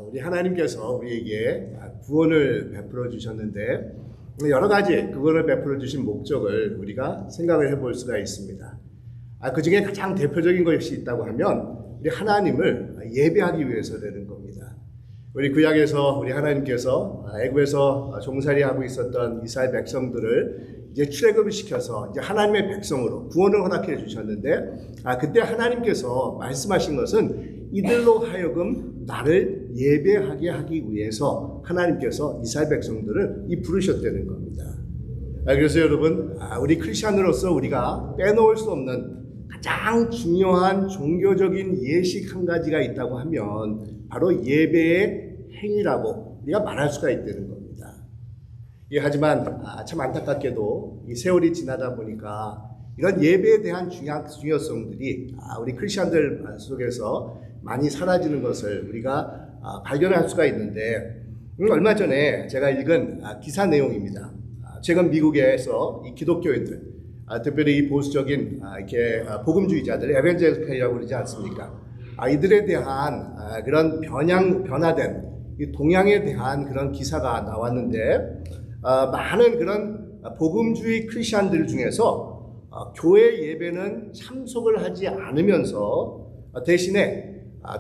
우리 하나님께서 우리에게 구원을 베풀어 주셨는데 여러 가지 구원을 베풀어 주신 목적을 우리가 생각을 해볼 수가 있습니다. 그 중에 가장 대표적인 것이 있다고 하면 우리 하나님을 예배하기 위해서 되는 겁니다. 우리 구약에서 우리 하나님께서 애굽에서 종살이하고 있었던 이스라엘 백성들을 이제 출애굽을 시켜서 이제 하나님의 백성으로 구원을 허락해 주셨는데 그때 하나님께서 말씀하신 것은 이들로 하여금 나를 예배하게 하기 위해서 하나님께서 이스라엘 백성들을 부르셨다는 겁니다. 그래서 여러분, 우리 크리스천으로서 우리가 빼놓을 수 없는 가장 중요한 종교적인 예식 한 가지가 있다고 하면 바로 예배의 행위라고 우리가 말할 수가 있다는 겁니다. 하지만 참 안타깝게도 이 세월이 지나다 보니까 이런 예배에 대한 중요성들이 우리 크리스천들 속에서 많이 사라지는 것을 우리가 발견할 수가 있는데, 얼마 전에 제가 읽은 기사 내용입니다. 최근 미국에서 이 기독교인들, 특별히 이 보수적인 이렇게 복음주의자들, 에반젤리칼이라고 그러지 않습니까? 이들에 대한 그런 변화된 이 동향에 대한 그런 기사가 나왔는데, 많은 그런 복음주의 크리스천들 중에서 교회 예배는 참석을 하지 않으면서 대신에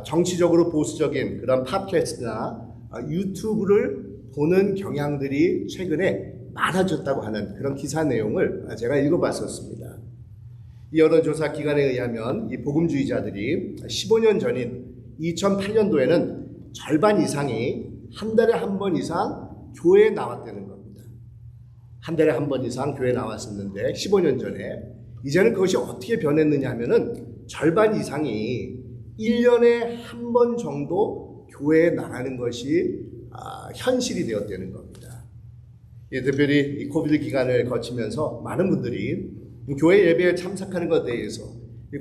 정치적으로 보수적인 그런 팟캐스트나 유튜브를 보는 경향들이 최근에 많아졌다고 하는 그런 기사 내용을 제가 읽어봤었습니다. 이 여론조사 기관에 의하면 이 복음주의자들이 15년 전인 2008년도에는 절반 이상이 한 달에 한 번 이상 교회에 나왔다는 겁니다. 한 달에 한 번 이상 교회에 나왔었는데 15년 전에, 이제는 그것이 어떻게 변했느냐 하면은 절반 이상이 1년에 한 번 정도 교회에 나가는 것이 현실이 되었다는 겁니다. 특별히 이 코비드 기간을 거치면서 많은 분들이 교회 예배에 참석하는 것에 대해서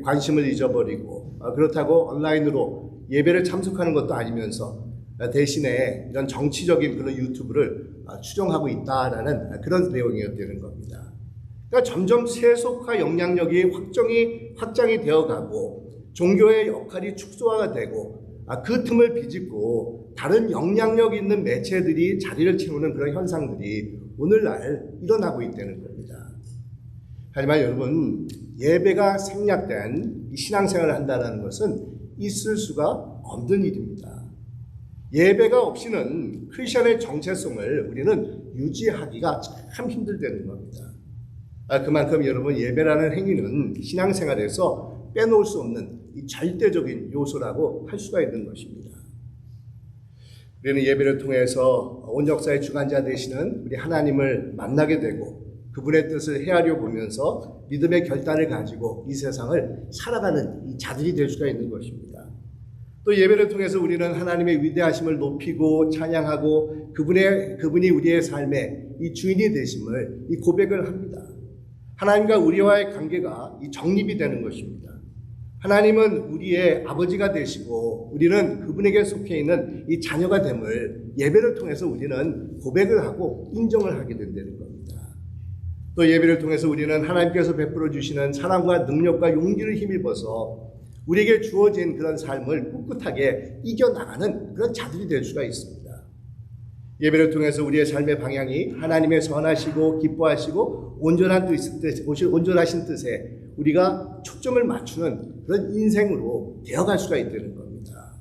관심을 잊어버리고, 그렇다고 온라인으로 예배를 참석하는 것도 아니면서 대신에 이런 정치적인 그런 유튜브를 추종하고 있다라는 그런 내용이었다는 겁니다. 그러니까 점점 세속화 영향력이 확장이 되어가고 종교의 역할이 축소화가 되고 그 틈을 비집고 다른 영향력 있는 매체들이 자리를 채우는 그런 현상들이 오늘날 일어나고 있다는 겁니다. 하지만 여러분, 예배가 생략된 신앙생활을 한다는 것은 있을 수가 없는 일입니다. 예배가 없이는 크리스천의 정체성을 우리는 유지하기가 참 힘들다는 겁니다. 그만큼 여러분, 예배라는 행위는 신앙생활에서 빼놓을 수 없는 이 절대적인 요소라고 할 수가 있는 것입니다. 우리는 예배를 통해서 온 역사의 주관자 되시는 우리 하나님을 만나게 되고 그분의 뜻을 헤아려 보면서 믿음의 결단을 가지고 이 세상을 살아가는 이 자들이 될 수가 있는 것입니다. 또 예배를 통해서 우리는 하나님의 위대하심을 높이고 찬양하고 그분이 우리의 삶의 이 주인이 되심을 이 고백을 합니다. 하나님과 우리와의 관계가 이 정립이 되는 것입니다. 하나님은 우리의 아버지가 되시고 우리는 그분에게 속해 있는 이 자녀가 됨을 예배를 통해서 우리는 고백을 하고 인정을 하게 된다는 겁니다. 또 예배를 통해서 우리는 하나님께서 베풀어 주시는 사랑과 능력과 용기를 힘입어서 우리에게 주어진 그런 삶을 꿋꿋하게 이겨나가는 그런 자들이 될 수가 있습니다. 예배를 통해서 우리의 삶의 방향이 하나님의 선하시고 기뻐하시고 온전하신 뜻에 우리가 초점을 맞추는 그런 인생으로 되어갈 수가 있다는 겁니다.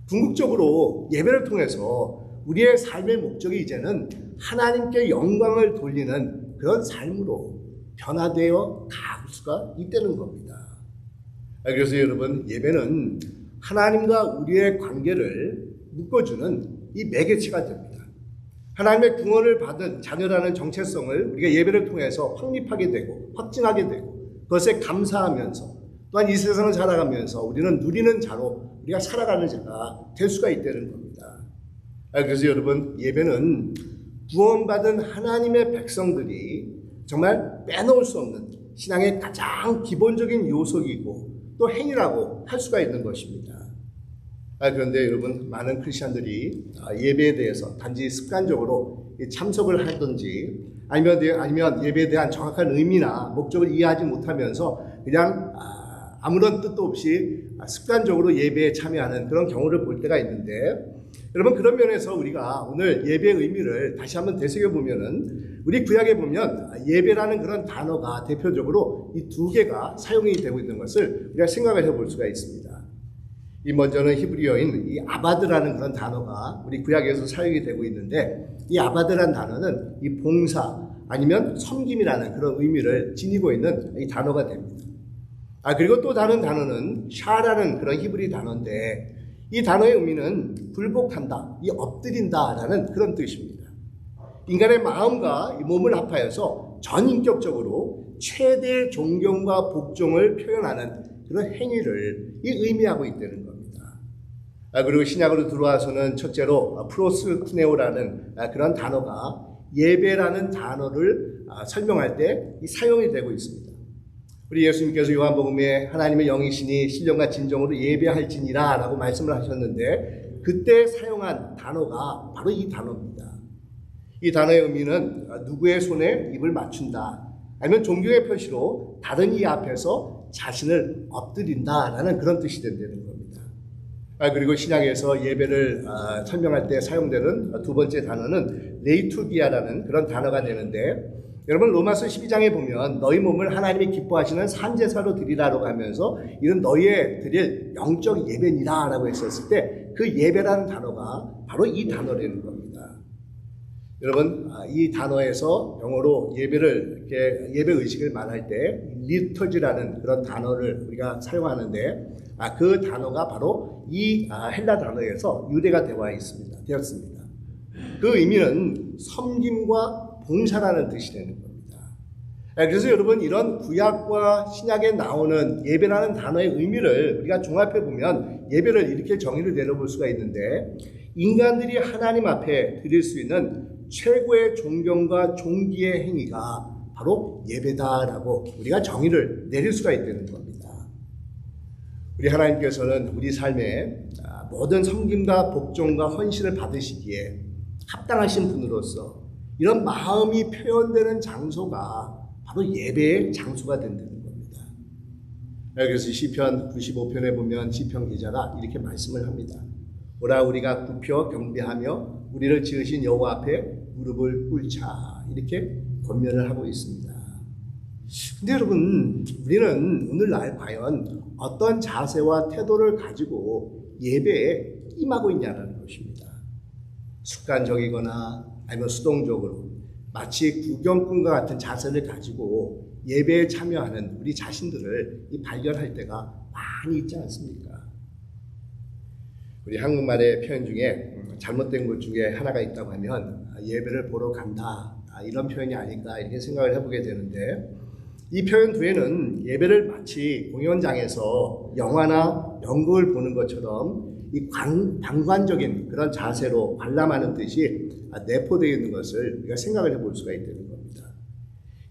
궁극적으로 예배를 통해서 우리의 삶의 목적이 이제는 하나님께 영광을 돌리는 그런 삶으로 변화되어 갈 수가 있다는 겁니다. 그래서 여러분, 예배는 하나님과 우리의 관계를 묶어주는 이 매개체가 됩니다. 하나님의 구원을 받은 자녀라는 정체성을 우리가 예배를 통해서 확립하게 되고 확증하게 되고 그것에 감사하면서 또한 이 세상을 살아가면서 우리는 누리는 자로 우리가 살아가는 자가 될 수가 있다는 겁니다. 그래서 여러분, 예배는 구원받은 하나님의 백성들이 정말 빼놓을 수 없는 신앙의 가장 기본적인 요소이고 또 행위라고 할 수가 있는 것입니다. 그런데 여러분, 많은 크리스천들이 예배에 대해서 단지 습관적으로 참석을 하든지 아니면 예배에 대한 정확한 의미나 목적을 이해하지 못하면서 그냥 아무런 뜻도 없이 습관적으로 예배에 참여하는 그런 경우를 볼 때가 있는데, 여러분, 그런 면에서 우리가 오늘 예배의 의미를 다시 한번 되새겨보면은 우리 구약에 보면 예배라는 그런 단어가 대표적으로 이 두 개가 사용이 되고 있는 것을 우리가 생각을 해볼 수가 있습니다. 이 먼저는 히브리어인 이 아바드라는 그런 단어가 우리 구약에서 사용이 되고 있는데, 이 아바드라는 단어는 이 봉사 아니면 섬김이라는 그런 의미를 지니고 있는 이 단어가 됩니다. 그리고 또 다른 단어는 샤라는 그런 히브리 단어인데, 이 단어의 의미는 굴복한다, 이 엎드린다라는 그런 뜻입니다. 인간의 마음과 이 몸을 합하여서 전인격적으로 최대의 존경과 복종을 표현하는 그런 행위를 의미하고 있다는 겁니다. 그리고 신약으로 들어와서는 첫째로 프로스쿠네오라는 그런 단어가 예배라는 단어를 설명할 때 사용이 되고 있습니다. 우리 예수님께서 요한복음에 하나님의 영이시니 신령과 진정으로 예배할지니라 라고 말씀을 하셨는데, 그때 사용한 단어가 바로 이 단어입니다. 이 단어의 의미는 누구의 손에 입을 맞춘다, 아니면 존경의 표시로 다른 이 앞에서 자신을 엎드린다라는 그런 뜻이 된다는 겁니다. 그리고 신약에서 예배를 설명할 때 사용되는 두 번째 단어는 레이투기아라는 그런 단어가 되는데, 여러분, 로마서 12장에 보면 너희 몸을 하나님이 기뻐하시는 산제사로 드리라고 하면서 이런 너희의 드릴 영적 예배니라 라고 했었을 때, 그 예배라는 단어가 바로 이 단어라는 겁니다. 여러분, 이 단어에서 영어로 예배를 이렇게 예배 의식을 말할 때 리터지라는 그런 단어를 우리가 사용하는데, 그 단어가 바로 이 헬라 단어에서 유래가 되었습니다. 그 의미는 섬김과 봉사라는 뜻이 되는 겁니다. 그래서 여러분, 이런 구약과 신약에 나오는 예배라는 단어의 의미를 우리가 종합해 보면 예배를 이렇게 정의를 내려볼 수가 있는데, 인간들이 하나님 앞에 드릴 수 있는 최고의 존경과 존귀의 행위가 바로 예배다라고 우리가 정의를 내릴 수가 있다는 겁니다. 우리 하나님께서는 우리 삶에 모든 섬김과 복종과 헌신을 받으시기에 합당하신 분으로서 이런 마음이 표현되는 장소가 바로 예배의 장소가 된다는 겁니다. 그래서 시편 95편에 보면 시편 기자가 이렇게 말씀을 합니다. 오라 우리가 굽혀 경배하며 우리를 지으신 여호와 앞에 무릎을 꿇자, 이렇게 권면을 하고 있습니다. 근데 여러분, 우리는 오늘날 과연 어떤 자세와 태도를 가지고 예배에 임하고 있냐는 것입니다. 습관적이거나 아니면 수동적으로 마치 구경꾼과 같은 자세를 가지고 예배에 참여하는 우리 자신들을 발견할 때가 많이 있지 않습니까? 우리 한국말의 표현 중에 잘못된 것 중에 하나가 있다고 하면 예배를 보러 간다, 이런 표현이 아닐까 이렇게 생각을 해보게 되는데, 이 표현 뒤에는 예배를 마치 공연장에서 영화나 연극을 보는 것처럼 이 방관적인 그런 자세로 관람하는 뜻이 내포되어 있는 것을 우리가 생각을 해볼 수가 있다는 겁니다.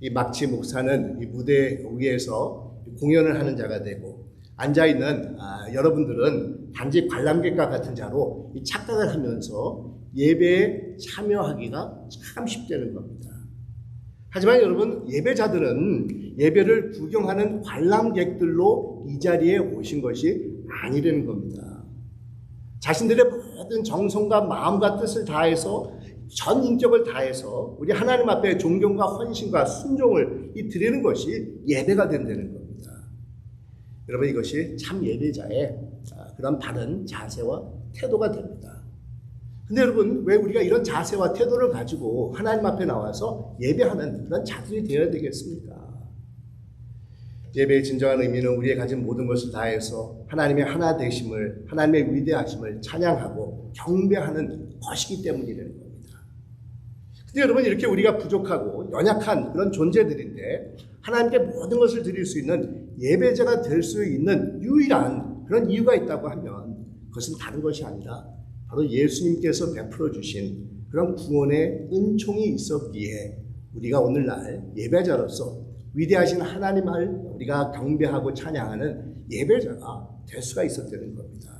이 막치 목사는 이 무대 위에서 공연을 하는 자가 되고, 앉아있는 여러분들은 단지 관람객과 같은 자로 이 착각을 하면서 예배에 참여하기가 참 쉽다는 겁니다. 하지만 여러분, 예배자들은 예배를 구경하는 관람객들로 이 자리에 오신 것이 아니라는 겁니다. 자신들의 모든 정성과 마음과 뜻을 다해서 전 인격을 다해서 우리 하나님 앞에 존경과 헌신과 순종을 드리는 것이 예배가 된다는 겁니다. 여러분, 이것이 참 예배자의 그런 바른 자세와 태도가 됩니다. 근데 여러분, 왜 우리가 이런 자세와 태도를 가지고 하나님 앞에 나와서 예배하는 그런 자들이 되어야 되겠습니까? 예배의 진정한 의미는 우리의 가진 모든 것을 다해서 하나님의 하나 되심을, 하나님의 위대하심을 찬양하고 경배하는 것이기 때문이라는 겁니다. 근데 여러분, 이렇게 우리가 부족하고 연약한 그런 존재들인데 하나님께 모든 것을 드릴 수 있는 예배자가 될 수 있는 유일한 그런 이유가 있다고 하면, 그것은 다른 것이 아니라 바로 예수님께서 베풀어 주신 그런 구원의 은총이 있었기에 우리가 오늘날 예배자로서 위대하신 하나님을 우리가 경배하고 찬양하는 예배자가 될 수가 있었다는 겁니다.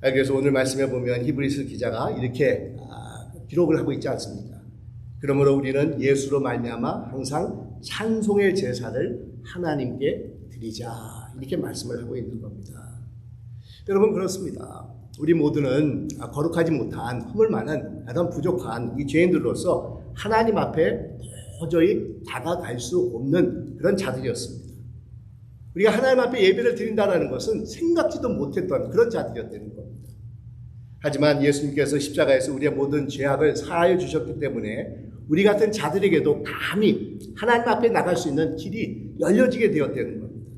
그래서 오늘 말씀에 보면 히브리서 기자가 이렇게 기록을 하고 있지 않습니까? 그러므로 우리는 예수로 말미암아 항상 찬송의 제사를 하나님께 드리자, 이렇게 말씀을 하고 있는 겁니다. 여러분, 그렇습니다. 우리 모두는 거룩하지 못한 허물 많은 아담 부족한 이 죄인들로서 하나님 앞에 도저히 다가갈 수 없는 그런 자들이었습니다. 우리가 하나님 앞에 예배를 드린다는 것은 생각지도 못했던 그런 자들이었다는 겁니다. 하지만 예수님께서 십자가에서 우리의 모든 죄악을 사하여 주셨기 때문에 우리 같은 자들에게도 감히 하나님 앞에 나갈 수 있는 길이 열려지게 되었다는 겁니다.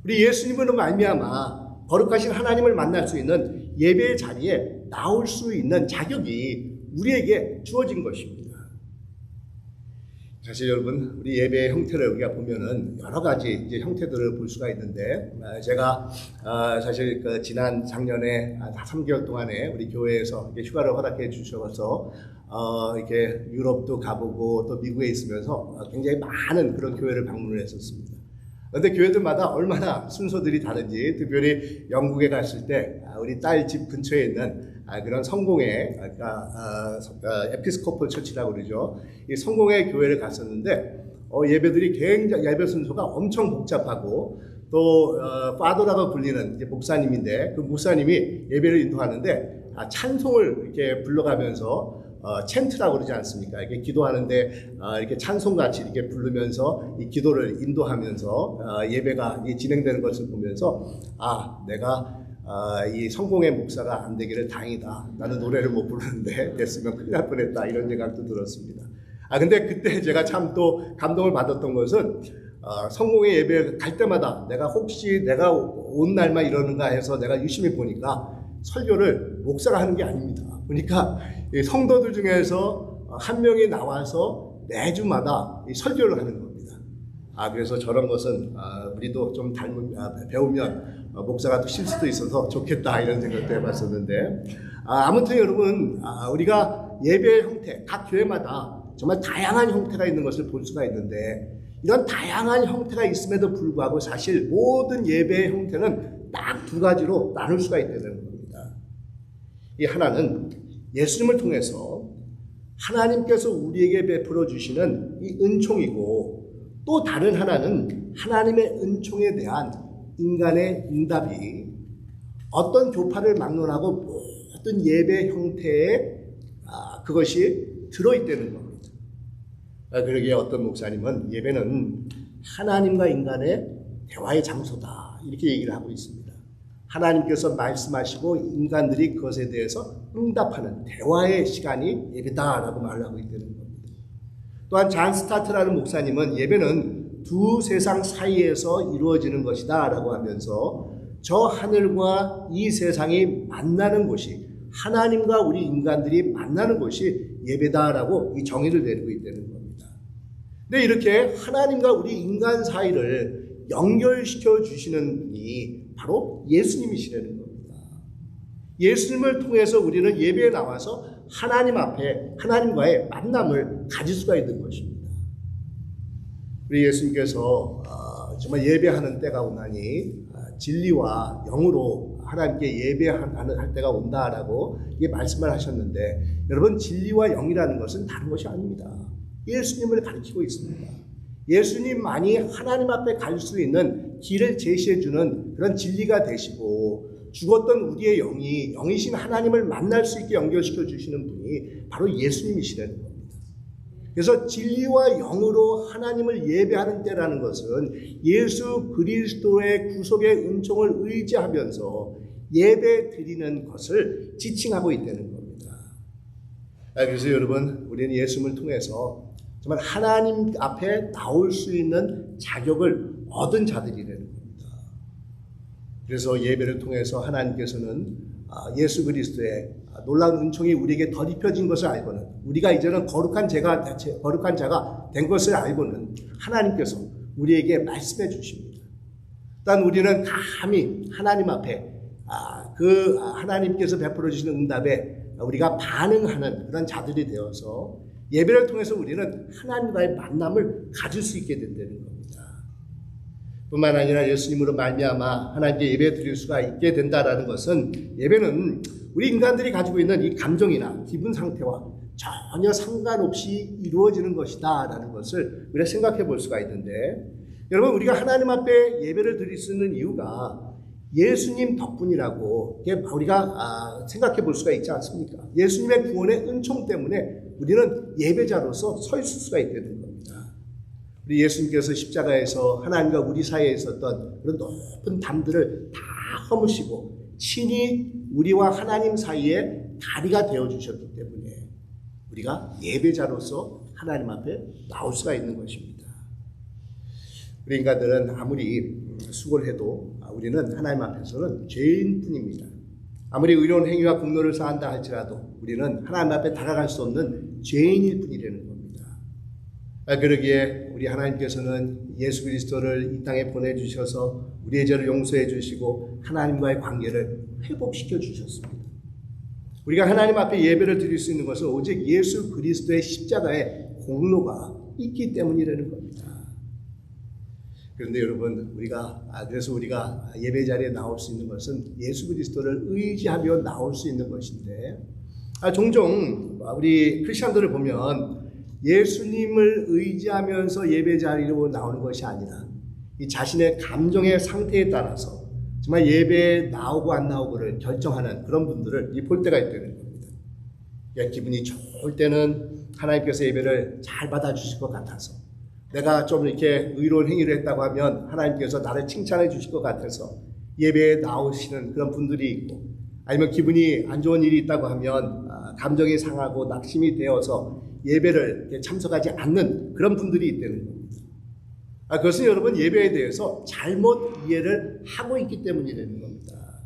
우리 예수님으로 말미암아 거룩하신 하나님을 만날 수 있는 예배의 자리에 나올 수 있는 자격이 우리에게 주어진 것입니다. 사실 여러분, 우리 예배의 형태를 우리가 보면은 여러 가지 이제 형태들을 볼 수가 있는데, 제가 사실 그 지난 작년에 3개월 동안에 우리 교회에서 휴가를 허락해 주셔서 이렇게 유럽도 가보고 또 미국에 있으면서 굉장히 많은 그런 교회를 방문을 했었습니다. 그런데 교회들마다 얼마나 순서들이 다른지, 특별히 영국에 갔을 때 우리 딸 집 근처에 있는 그런 성공의 에피스코폴 처치라고 그러죠. 이 성공의 교회를 갔었는데 예배들이 굉장히 예배 순서가 엄청 복잡하고 또 파더라고 불리는 이제 목사님인데 그 목사님이 예배를 인도하는데 찬송을 이렇게 불러가면서 챈트라고 그러지 않습니까? 이렇게 기도하는데 이렇게 찬송같이 이렇게 부르면서 이 기도를 인도하면서 예배가 진행되는 것을 보면서 내가 이 성공의 목사가 안 되기를 다행이다. 나는 노래를 못 부르는데 됐으면 큰일 날 뻔했다. 이런 생각도 들었습니다. 근데 그때 제가 참 또 감동을 받았던 것은 성공의 예배를 갈 때마다 내가 혹시 내가 온 날만 이러는가 해서 내가 유심히 보니까 설교를 목사가 하는 게 아닙니다. 보니까 성도들 중에서 한 명이 나와서 매주마다 설교를 하는 겁니다. 그래서 저런 것은 우리도 좀 배우면 목사가 또 쉴 수도 있어서 좋겠다 이런 생각도 해봤었는데 아무튼 여러분 우리가 예배의 형태 각 교회마다 정말 다양한 형태가 있는 것을 볼 수가 있는데 이런 다양한 형태가 있음에도 불구하고 사실 모든 예배의 형태는 딱 두 가지로 나눌 수가 있다는 겁니다. 이 하나는 예수님을 통해서 하나님께서 우리에게 베풀어 주시는 이 은총이고 또 다른 하나는 하나님의 은총에 대한 인간의 응답이 어떤 교파를 막론하고 모든 예배 형태에 그것이 들어있다는 겁니다. 그러기에 어떤 목사님은 예배는 하나님과 인간의 대화의 장소다 이렇게 얘기를 하고 있습니다. 하나님께서 말씀하시고 인간들이 그것에 대해서 응답하는 대화의 시간이 예배다라고 말을 하고 있다는 겁니다. 또한 잔 스타트라는 목사님은 예배는 두 세상 사이에서 이루어지는 것이다 라고 하면서 저 하늘과 이 세상이 만나는 곳이 하나님과 우리 인간들이 만나는 곳이 예배다라고 이 정의를 내리고 있다는 겁니다. 근데 이렇게 하나님과 우리 인간 사이를 연결시켜 주시는 분이 바로 예수님이시라는 겁니다. 예수님을 통해서 우리는 예배에 나와서 하나님 앞에 하나님과의 만남을 가질 수가 있는 것입니다. 우리 예수님께서 정말 예배하는 때가 오나니 진리와 영으로 하나님께 예배할 때가 온다라고 말씀을 하셨는데 여러분 진리와 영이라는 것은 다른 것이 아닙니다. 예수님을 가리키고 있습니다. 예수님만이 하나님 앞에 갈 수 있는 길을 제시해 주는 그런 진리가 되시고 죽었던 우리의 영이신 하나님을 만날 수 있게 연결시켜 주시는 분이 바로 예수님이시라는 겁니다. 그래서 진리와 영으로 하나님을 예배하는 때라는 것은 예수 그리스도의 구속의 은총을 의지하면서 예배 드리는 것을 지칭하고 있다는 겁니다. 그래서 여러분 우리는 예수님을 통해서 정말 하나님 앞에 나올 수 있는 자격을 얻은 자들이라는 겁니다. 그래서 예배를 통해서 하나님께서는 예수 그리스도의 놀라운 은총이 우리에게 덧입혀진 것을 알고는 우리가 이제는 거룩한 자가 된 것을 알고는 하나님께서 우리에게 말씀해 주십니다. 일단 우리는 감히 하나님 앞에 그 하나님께서 베풀어 주시는 응답에 우리가 반응하는 그런 자들이 되어서 예배를 통해서 우리는 하나님과의 만남을 가질 수 있게 된다는 겁니다. 뿐만 아니라 예수님으로 말미암아 하나님께 예배 드릴 수가 있게 된다라는 것은 예배는 우리 인간들이 가지고 있는 이 감정이나 기분 상태와 전혀 상관없이 이루어지는 것이다 라는 것을 우리가 생각해 볼 수가 있는데 여러분 우리가 하나님 앞에 예배를 드릴 수 있는 이유가 예수님 덕분이라고 우리가 생각해 볼 수가 있지 않습니까? 예수님의 구원의 은총 때문에 우리는 예배자로서 서 있을 수가 있다는 겁니다. 우리 예수님께서 십자가에서 하나님과 우리 사이에 있었던 그런 높은 담들을 다 허무시고 친히 우리와 하나님 사이에 다리가 되어주셨기 때문에 우리가 예배자로서 하나님 앞에 나올 수가 있는 것입니다. 우리 인간들은 아무리 수고를 해도 우리는 하나님 앞에서는 죄인뿐입니다. 아무리 의로운 행위와 공로를 쌓았다 할지라도 우리는 하나님 앞에 다가갈 수 없는 죄인일 뿐이라는 겁니다. 그러기에 우리 하나님께서는 예수 그리스도를 이 땅에 보내주셔서 우리의 죄를 용서해 주시고 하나님과의 관계를 회복시켜 주셨습니다. 우리가 하나님 앞에 예배를 드릴 수 있는 것은 오직 예수 그리스도의 십자가의 공로가 있기 때문이라는 겁니다. 그런데 여러분, 그래서 우리가 예배 자리에 나올 수 있는 것은 예수 그리스도를 의지하며 나올 수 있는 것인데, 종종 우리 크리스천들을 보면 예수님을 의지하면서 예배 자리로 나오는 것이 아니라 이 자신의 감정의 상태에 따라서 정말 예배에 나오고 안 나오고를 결정하는 그런 분들을 볼 때가 있다는 겁니다. 기분이 좋을 때는 하나님께서 예배를 잘 받아주실 것 같아서, 내가 좀 이렇게 의로운 행위를 했다고 하면 하나님께서 나를 칭찬해 주실 것 같아서 예배에 나오시는 그런 분들이 있고, 아니면 기분이 안 좋은 일이 있다고 하면 감정이 상하고 낙심이 되어서 예배를 참석하지 않는 그런 분들이 있다는 겁니다. 그것은 여러분 예배에 대해서 잘못 이해를 하고 있기 때문이라는 겁니다.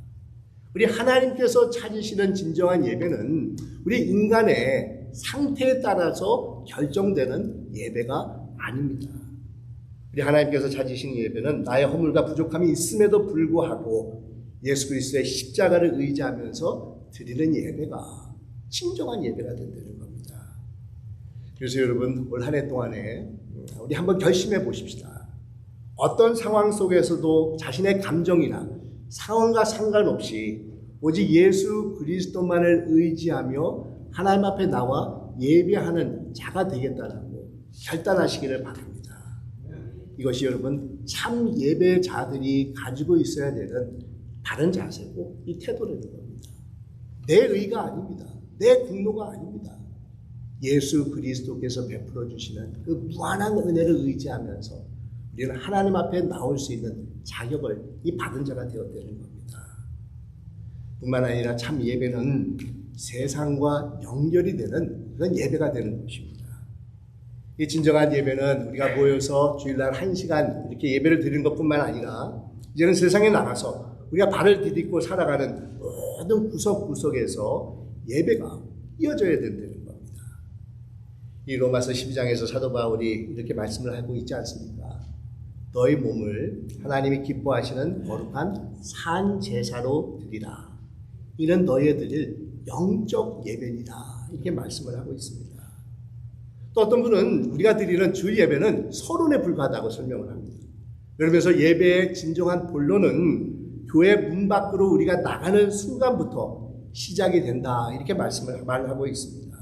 우리 하나님께서 찾으시는 진정한 예배는 우리 인간의 상태에 따라서 결정되는 예배가 아닙니다. 우리 하나님께서 찾으신 예배는 나의 허물과 부족함이 있음에도 불구하고 예수 그리스도의 십자가를 의지하면서 드리는 예배가 진정한 예배가 된다는 겁니다. 그래서 여러분, 올 한 해 동안에 우리 한번 결심해 보십시다. 어떤 상황 속에서도 자신의 감정이나 상황과 상관없이 오직 예수 그리스도만을 의지하며 하나님 앞에 나와 예배하는 자가 되겠다라고 결단하시기를 바랍니다. 이것이 여러분 참 예배자들이 가지고 있어야 되는 바른 자세고 이 태도라는 겁니다. 내 의가 아닙니다. 내 공로가 아닙니다. 예수 그리스도께서 베풀어 주시는 그 무한한 은혜를 의지하면서 우리는 하나님 앞에 나올 수 있는 자격을 이 받은 자가 되었다는 겁니다. 뿐만 아니라 참 예배는 세상과 연결이 되는 그런 예배가 되는 것입니다. 이 진정한 예배는 우리가 모여서 주일날 1시간 이렇게 예배를 드리는 것뿐만 아니라 이제는 세상에 나가서 우리가 발을 디딛고 살아가는 모든 구석구석에서 예배가 이어져야 된다는 겁니다. 이 로마서 12장에서 사도 바울이 이렇게 말씀을 하고 있지 않습니까? 너희 몸을 하나님이 기뻐하시는 거룩한 산 제사로 드리라. 이는 너희의 드릴 영적 예배니라. 이렇게 말씀을 하고 있습니다. 또 어떤 분은 우리가 드리는 주일 예배는 서론에 불과하다고 설명을 합니다. 그러면서 예배의 진정한 본론은 교회 문 밖으로 우리가 나가는 순간부터 시작이 된다. 이렇게 말하고 있습니다.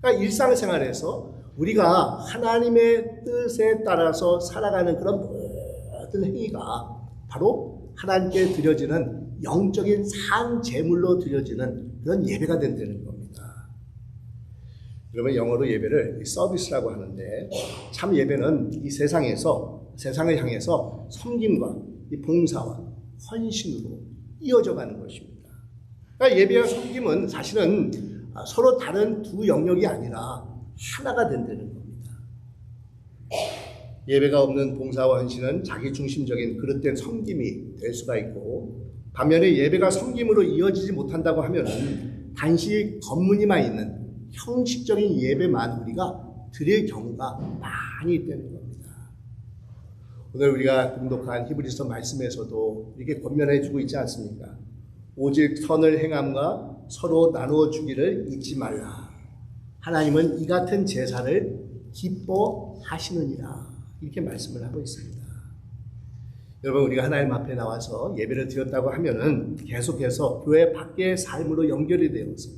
그러니까 일상생활에서 우리가 하나님의 뜻에 따라서 살아가는 그런 모든 행위가 바로 하나님께 드려지는 영적인 산 제물로 드려지는 그런 예배가 된다는 겁니다. 여러분, 영어로 예배를 서비스라고 하는데 참 예배는 이 세상을 향해서 섬김과 이 봉사와 헌신으로 이어져 가는 것입니다. 그러니까 예배와 섬김은 사실은 서로 다른 두 영역이 아니라 하나가 된다는 겁니다. 예배가 없는 봉사와 헌신은 자기중심적인 그릇된 섬김이 될 수가 있고, 반면에 예배가 섬김으로 이어지지 못한다고 하면 단지 겉무늬만 있는 형식적인 예배만 우리가 드릴 경우가 많이 있다는 겁니다. 오늘 우리가 공독한 히브리서 말씀에서도 이렇게 권면해주고 있지 않습니까? 오직 선을 행함과 서로 나누어 주기를 잊지 말라. 하나님은 이 같은 제사를 기뻐하시느니라. 이렇게 말씀을 하고 있습니다. 여러분, 우리가 하나님 앞에 나와서 예배를 드렸다고 하면은 계속해서 교회 밖의 삶으로 연결이 되어서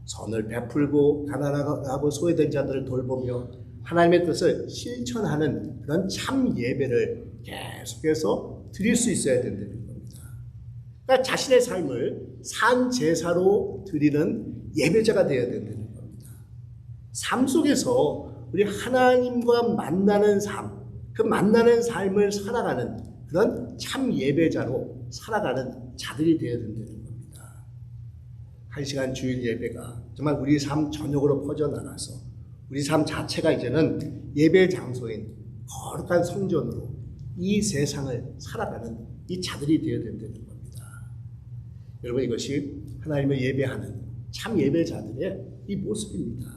선을 베풀고 가난하고 소외된 자들을 돌보며 하나님의 뜻을 실천하는 그런 참 예배를 계속해서 드릴 수 있어야 된다는 겁니다. 그러니까 자신의 삶을 산 제사로 드리는 예배자가 되어야 된다는 겁니다. 삶 속에서 우리 하나님과 만나는 삶, 그 만나는 삶을 살아가는 그런 참 예배자로 살아가는 자들이 되어야 된다는 겁니다. 1시간 주일 예배가 정말 우리 삶 전역으로 퍼져나가서 우리 삶 자체가 이제는 예배 장소인 거룩한 성전으로 이 세상을 살아가는 이 자들이 되어야 된다는 겁니다. 여러분, 이것이 하나님을 예배하는 참 예배자들의 이 모습입니다.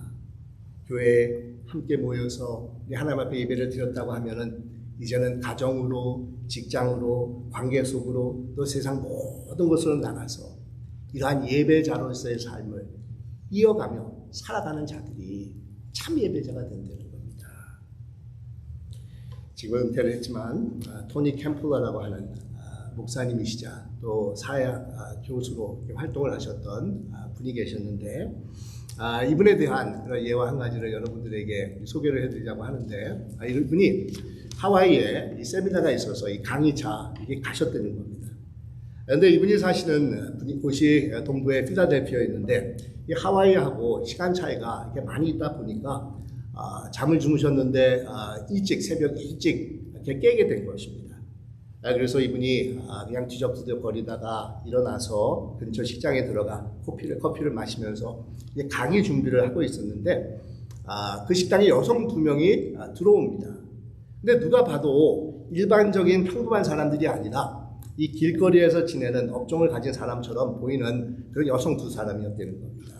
교회에 함께 모여서 하나님 앞에 예배를 드렸다고 하면은 이제는 가정으로, 직장으로, 관계 속으로 또 세상 모든 곳으로 나가서 이러한 예배자로서의 삶을 이어가며 살아가는 자들이 참 예배자가 된다는 겁니다. 지금 은퇴를 했지만 토니 캠플러라고 하는 목사님이시자 또 사회 교수로 활동을 하셨던 분이 계셨는데 이분에 대한 그런 예화 한 가지를 여러분들에게 소개를 해드리자고 하는데 이분이 하와이에 이 세미나가 있어서 이 강의차 이게 가셨다는 겁니다. 그런데 이분이 사시는 곳이 동부의 필라델피아에 있는데 이 하와이하고 시간 차이가 이렇게 많이 있다 보니까 잠을 주무셨는데 새벽 일찍 이렇게 깨게 된 것입니다. 그래서 이분이 그냥 뒤적뒤적 거리다가 일어나서 근처 식당에 들어가 커피를 마시면서 강의 준비를 하고 있었는데 그 식당에 여성 2명이 들어옵니다. 근데 누가 봐도 일반적인 평범한 사람들이 아니라 이 길거리에서 지내는 업종을 가진 사람처럼 보이는 그런 여성 2사람이었다는 겁니다.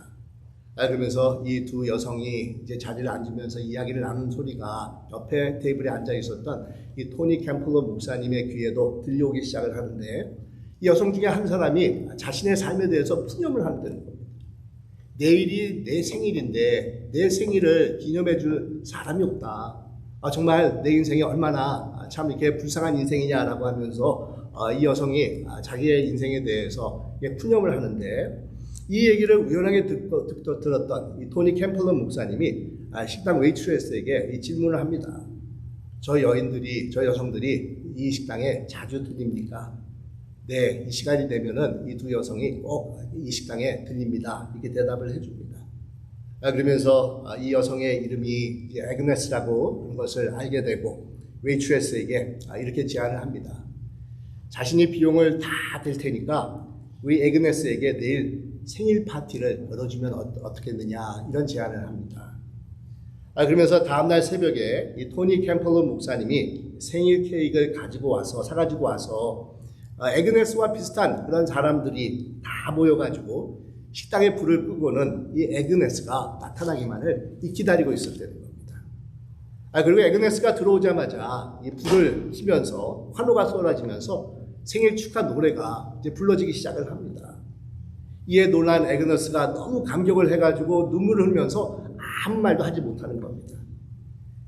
그러면서 이 두 여성이 이제 자리를 앉으면서 이야기를 나누는 소리가 옆에 테이블에 앉아 있었던 이 토니 캠플러 목사님의 귀에도 들려오기 시작을 하는데 이 여성 중에 한 사람이 자신의 삶에 대해서 푸념을 한다는 겁니다. 내일이 내 생일인데 내 생일을 기념해 줄 사람이 없다. 정말 내 인생이 얼마나 참 이렇게 불쌍한 인생이냐라고 하면서 이 여성이 자기의 인생에 대해서 푸념을 하는데 이 얘기를 우연하게 들었던 이 토니 캠플러 목사님이 식당 웨이트레스에게 이 질문을 합니다. 저 여성들이 이 식당에 자주 들립니까? 네, 이 시간이 되면은 이 두 여성이 꼭 이 식당에 들립니다. 이렇게 대답을 해줍니다. 그러면서 이 여성의 이름이 애그네스라고 하는 것을 알게 되고 웨이트레스에게 이렇게 제안을 합니다. 자신이 비용을 다 댈 테니까 우리 애그네스에게 내일 생일 파티를 열어주면 어떻겠느냐 이런 제안을 합니다. 그러면서 다음날 새벽에 이 토니 캠플러 목사님이 생일 케이크를 사가지고 와서 애그네스와 비슷한 그런 사람들이 다 모여가지고 식당에 불을 끄고는 이 애그네스가 나타나기만을 기다리고 있었다는 겁니다. 그리고 애그네스가 들어오자마자 이 불을 켜면서 환호가 쏟아지면서 생일 축하 노래가 이제 불러지기 시작을 합니다. 이에 놀란 애그네스가 너무 감격을 해가지고 눈물을 흘리면서 아무 말도 하지 못하는 겁니다.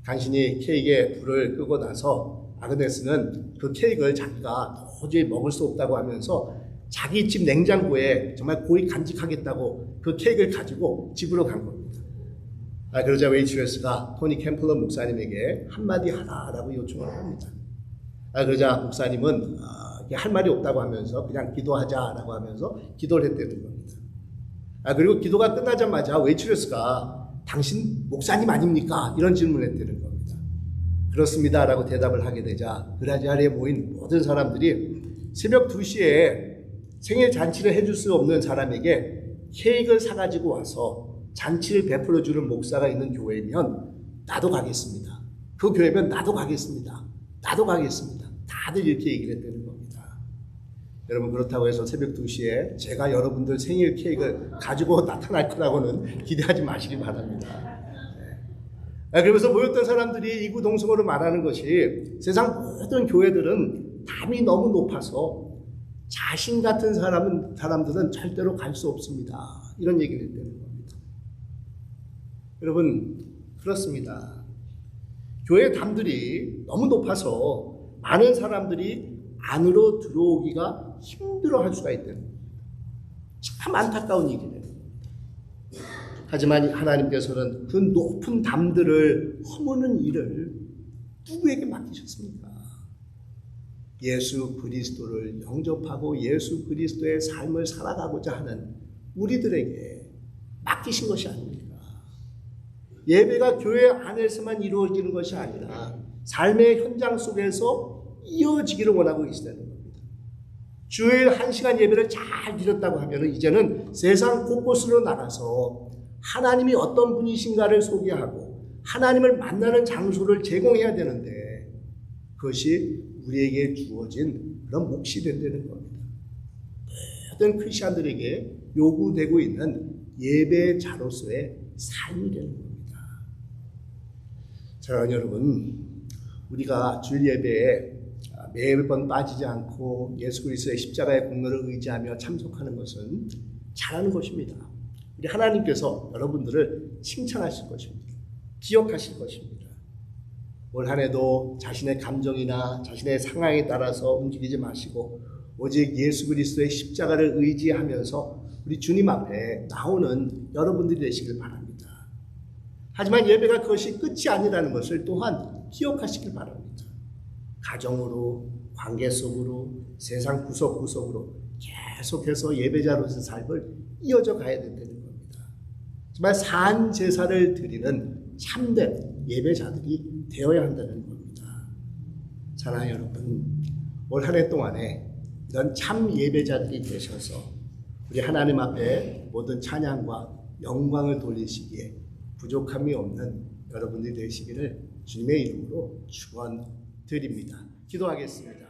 간신히 케이크에 불을 끄고 나서 아그네스는 그 케이크를 자기가 도저히 먹을 수 없다고 하면서 자기 집 냉장고에 정말 고이 간직하겠다고 그 케이크를 가지고 집으로 간 겁니다. 그러자 웨이트레스가 토니 캠플러 목사님에게 한마디 하라라고 요청을 합니다. 그러자 목사님은 할 말이 없다고 하면서 그냥 기도하자라고 하면서 기도를 했다는 겁니다. 그리고 기도가 끝나자마자 웨이트레스가 당신 목사님 아닙니까? 이런 질문을 했다는 겁니다. 그렇습니다라고 대답을 하게 되자 그 자리에 모인 모든 사람들이 새벽 2시에 생일 잔치를 해줄 수 없는 사람에게 케이크를 사가지고 와서 잔치를 베풀어주는 목사가 있는 교회면 나도 가겠습니다. 그 교회면 나도 가겠습니다. 나도 가겠습니다. 다들 이렇게 얘기를 했다는 겁니다. 여러분, 그렇다고 해서 새벽 2시에 제가 여러분들 생일 케이크를 가지고 나타날 거라고는 기대하지 마시기 바랍니다. 그러면서 모였던 사람들이 이구동성으로 말하는 것이 세상 모든 교회들은 담이 너무 높아서 자신 같은 사람들은 절대로 갈 수 없습니다. 이런 얘기를 했다는 겁니다. 여러분, 그렇습니다. 교회 담들이 너무 높아서 많은 사람들이 안으로 들어오기가 힘들어 할 수가 있다는 겁니다. 참 안타까운 얘기네요. 하지만 하나님께서는 그 높은 담들을 허무는 일을 누구에게 맡기셨습니까? 예수 그리스도를 영접하고 예수 그리스도의 삶을 살아가고자 하는 우리들에게 맡기신 것이 아닙니까? 예배가 교회 안에서만 이루어지는 것이 아니라 삶의 현장 속에서 이어지기를 원하고 계시다는 겁니다. 주일 1시간 예배를 잘 드렸다고 하면 이제는 세상 곳곳으로 나가서 하나님이 어떤 분이신가를 소개하고 하나님을 만나는 장소를 제공해야 되는데 그것이 우리에게 주어진 그런 몫이 된다는 겁니다. 모든 크리스천들에게 요구되고 있는 예배자로서의 삶이 되는 겁니다. 사랑하는 여러분, 우리가 주일 예배에 매번 빠지지 않고 예수 그리스도의 십자가의 공로를 의지하며 참석하는 것은 잘하는 것입니다. 우리 하나님께서 여러분들을 칭찬하실 것입니다. 기억하실 것입니다. 올 한 해도 자신의 감정이나 자신의 상황에 따라서 움직이지 마시고 오직 예수 그리스도의 십자가를 의지하면서 우리 주님 앞에 나오는 여러분들이 되시길 바랍니다. 하지만 예배가 그것이 끝이 아니라는 것을 또한 기억하시길 바랍니다. 가정으로, 관계 속으로, 세상 구석구석으로 계속해서 예배자로서의 삶을 이어져 가야 된다는 겁니다. 정말 산 제사를 드리는 참된 예배자들이 되어야 한다는 겁니다. 사랑하는 여러분, 올 한 해 동안에 이런 참 예배자들이 되셔서 우리 하나님 앞에 모든 찬양과 영광을 돌리시기에 부족함이 없는 여러분들이 되시기를 주님의 이름으로 축원드립니다. 기도하겠습니다.